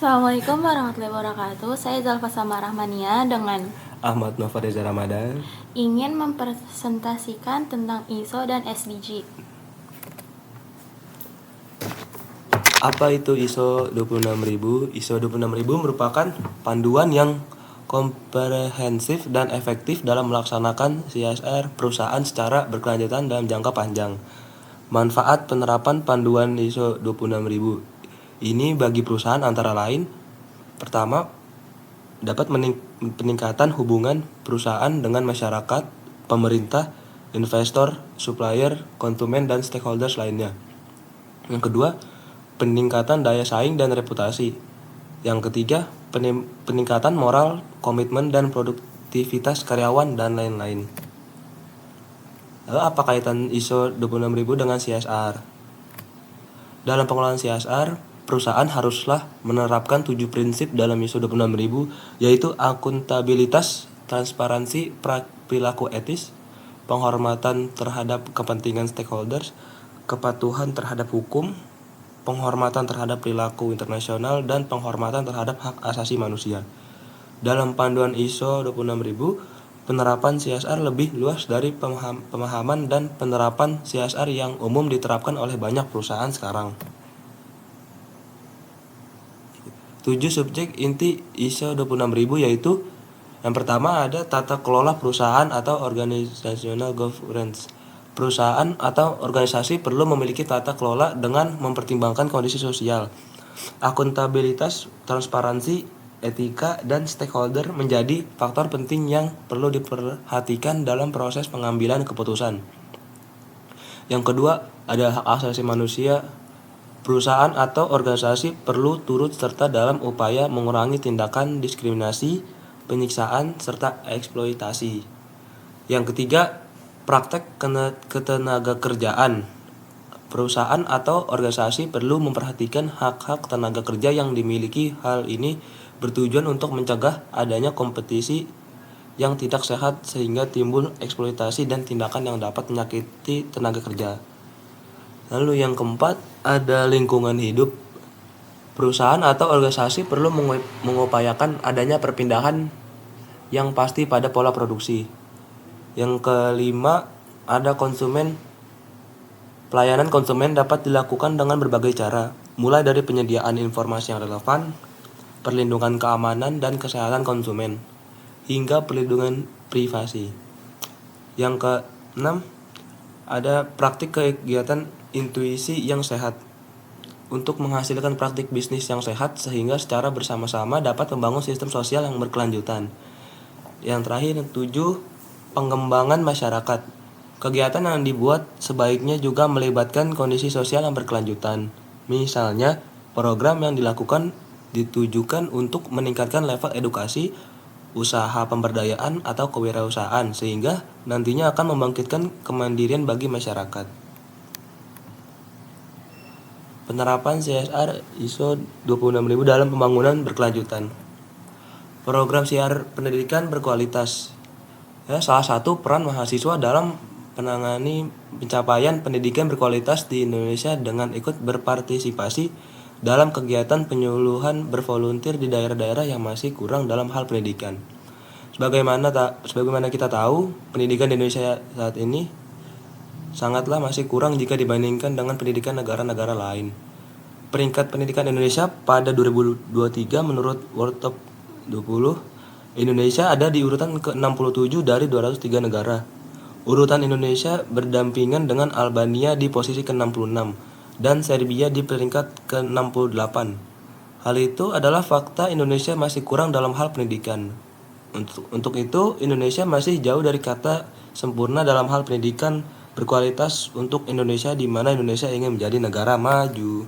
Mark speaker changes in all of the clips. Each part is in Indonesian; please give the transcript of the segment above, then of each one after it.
Speaker 1: Assalamualaikum warahmatullahi wabarakatuh. Saya Zalfa Samar Rahmania dengan
Speaker 2: Ahmad Nova Reza Ramadan.
Speaker 1: ingin mempresentasikan tentang ISO dan SDG.
Speaker 2: Apa itu ISO 26000? ISO 26000 merupakan panduan yang komprehensif dan efektif dalam melaksanakan CSR perusahaan secara berkelanjutan dalam jangka panjang. Manfaat penerapan panduan ISO 26000 ini bagi perusahaan antara lain: pertama, dapat peningkatan hubungan perusahaan dengan masyarakat, pemerintah, investor, supplier, konsumen, dan stakeholders lainnya. Yang kedua, peningkatan daya saing dan reputasi. Yang ketiga, peningkatan moral, komitmen, dan produktivitas karyawan, dan lain-lain. Lalu apa kaitan ISO 26000 dengan CSR? Dalam pengelolaan CSR, perusahaan haruslah menerapkan 7 prinsip dalam ISO 26000, yaitu akuntabilitas, transparansi, perilaku etis, penghormatan terhadap kepentingan stakeholders, kepatuhan terhadap hukum, penghormatan terhadap perilaku internasional, dan penghormatan terhadap hak asasi manusia. Dalam panduan ISO 26000, penerapan CSR lebih luas dari pemahaman dan penerapan CSR yang umum diterapkan oleh banyak perusahaan sekarang. 7 subjek inti ISO 26000 yaitu: yang pertama ada tata kelola perusahaan atau organizational governance. Perusahaan atau organisasi perlu memiliki tata kelola dengan mempertimbangkan kondisi sosial. Akuntabilitas, transparansi, etika, dan stakeholder menjadi faktor penting yang perlu diperhatikan dalam proses pengambilan keputusan. Yang kedua, ada hak asasi manusia. Perusahaan atau organisasi perlu turut serta dalam upaya mengurangi tindakan diskriminasi, penyiksaan, serta eksploitasi. Yang ketiga, praktek ketenagakerjaan. Perusahaan atau organisasi perlu memperhatikan hak-hak tenaga kerja yang dimiliki. Hal ini bertujuan untuk mencegah adanya kompetisi yang tidak sehat sehingga timbul eksploitasi dan tindakan yang dapat menyakiti tenaga kerja. Lalu yang keempat, ada lingkungan hidup. Perusahaan atau organisasi perlu mengupayakan adanya perpindahan yang pasti pada pola produksi. Yang kelima, ada konsumen. Pelayanan konsumen dapat dilakukan dengan berbagai cara, mulai dari penyediaan informasi yang relevan, perlindungan keamanan dan kesehatan konsumen, hingga perlindungan privasi. Yang keenam, ada praktik kegiatan intuisi yang sehat. Untuk menghasilkan praktik bisnis yang sehat sehingga secara bersama-sama dapat membangun sistem sosial yang berkelanjutan. Yang terakhir, 7, pengembangan masyarakat. Kegiatan yang dibuat sebaiknya juga melibatkan kondisi sosial yang berkelanjutan. Misalnya, program yang dilakukan ditujukan untuk meningkatkan level edukasi, usaha pemberdayaan, atau kewirausahaan, sehingga nantinya akan membangkitkan kemandirian bagi masyarakat. Penerapan CSR ISO 26000 dalam pembangunan berkelanjutan. Program siar pendidikan berkualitas. Salah satu peran mahasiswa dalam menangani pencapaian pendidikan berkualitas di Indonesia dengan ikut berpartisipasi dalam kegiatan penyuluhan bervolunteer di daerah-daerah yang masih kurang dalam hal pendidikan. Sebagaimana kita tahu, pendidikan di Indonesia saat ini sangatlah masih kurang jika dibandingkan dengan pendidikan negara-negara lain. Peringkat pendidikan Indonesia pada 2023 menurut World Top 20, Indonesia ada di urutan ke-67 dari 203 negara. Urutan Indonesia berdampingan dengan Albania di posisi ke-66 dan Serbia di peringkat ke-68. Hal itu adalah fakta Indonesia masih kurang dalam hal pendidikan. Untuk itu, Indonesia masih jauh dari kata sempurna dalam hal pendidikan berkualitas untuk Indonesia, di mana Indonesia ingin menjadi negara maju.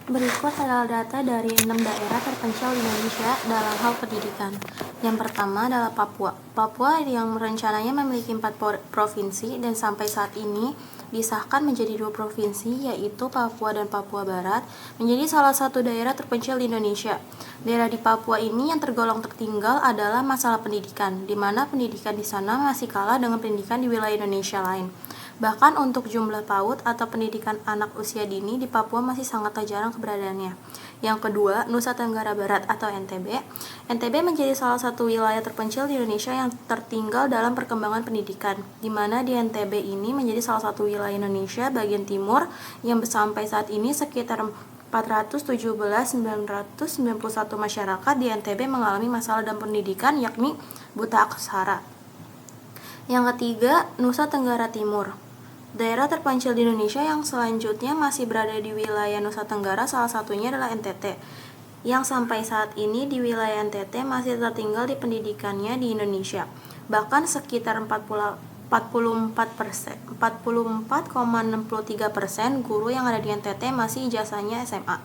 Speaker 1: Berikut adalah data dari 6 daerah terpencil di Indonesia dalam hal pendidikan. Yang pertama adalah Papua. Papua yang rencananya memiliki 4 provinsi dan sampai saat ini disahkan menjadi 2 provinsi, yaitu Papua dan Papua Barat, menjadi salah satu daerah terpencil di Indonesia. Daerah di Papua ini yang tergolong tertinggal adalah masalah pendidikan, di mana pendidikan di sana masih kalah dengan pendidikan di wilayah Indonesia lain. Bahkan untuk jumlah PAUD atau pendidikan anak usia dini di Papua masih sangatlah jarang keberadaannya. Yang kedua, Nusa Tenggara Barat atau NTB. NTB menjadi salah satu wilayah terpencil di Indonesia yang tertinggal dalam perkembangan pendidikan, di mana di NTB ini menjadi salah satu wilayah Indonesia bagian timur yang sampai saat ini sekitar 417.991 masyarakat di NTB mengalami masalah dalam pendidikan, yakni buta aksara. Yang ketiga, Nusa Tenggara Timur. Daerah terpencil di Indonesia yang selanjutnya masih berada di wilayah Nusa Tenggara, salah satunya adalah NTT, yang sampai saat ini di wilayah NTT masih tertinggal di pendidikannya di Indonesia. Bahkan sekitar 44,63% guru yang ada di NTT masih ijazahnya SMA.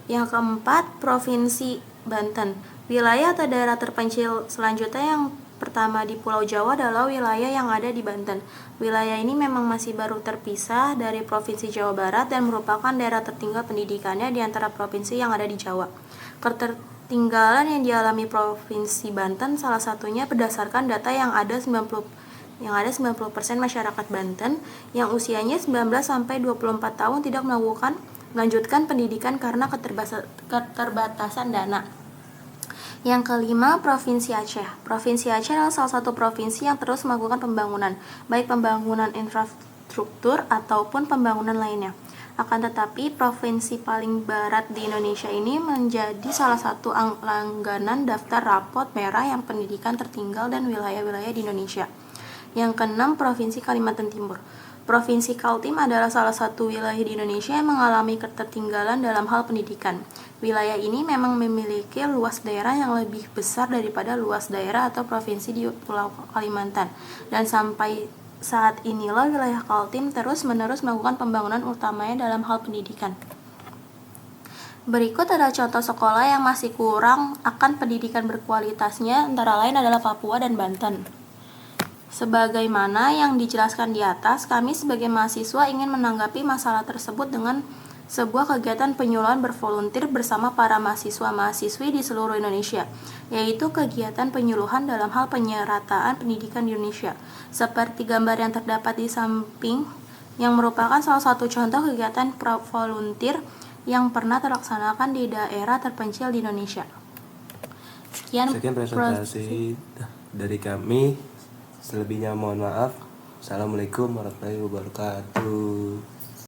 Speaker 1: Yang keempat, Provinsi Banten. Wilayah atau daerah terpencil selanjutnya yang pertama di Pulau Jawa adalah wilayah yang ada di Banten. Wilayah ini memang masih baru terpisah dari Provinsi Jawa Barat dan merupakan daerah tertinggal pendidikannya di antara provinsi yang ada di Jawa. Ketertinggalan yang dialami Provinsi Banten salah satunya berdasarkan data yang ada 90% masyarakat Banten yang usianya 19 sampai 24 tahun tidak melanjutkan pendidikan karena keterbatasan dana. Yang kelima, Provinsi Aceh. Provinsi Aceh adalah salah satu provinsi yang terus melakukan pembangunan, baik pembangunan infrastruktur ataupun pembangunan lainnya. Akan tetapi, provinsi paling barat di Indonesia ini menjadi salah satu langganan daftar rapot merah yang pendidikan tertinggal dan wilayah-wilayah di Indonesia. Yang keenam, Provinsi Kalimantan Timur. Provinsi Kaltim adalah salah satu wilayah di Indonesia yang mengalami ketertinggalan dalam hal pendidikan. Wilayah ini memang memiliki luas daerah yang lebih besar daripada luas daerah atau provinsi di Pulau Kalimantan. Dan sampai saat inilah wilayah Kaltim terus-menerus melakukan pembangunan utamanya dalam hal pendidikan. Berikut adalah contoh sekolah yang masih kurang akan pendidikan berkualitasnya, antara lain adalah Papua dan Banten. Sebagaimana yang dijelaskan di atas, kami sebagai mahasiswa ingin menanggapi masalah tersebut dengan sebuah kegiatan penyuluhan bervolunteer bersama para mahasiswa-mahasiswi di seluruh Indonesia, yaitu kegiatan penyuluhan dalam hal penyerataan pendidikan di Indonesia, seperti gambar yang terdapat di samping, yang merupakan salah satu contoh kegiatan volunteer yang pernah terlaksanakan di daerah terpencil di Indonesia.
Speaker 2: Sekian presentasi dari kami. Selebihnya mohon maaf. Assalamualaikum warahmatullahi wabarakatuh.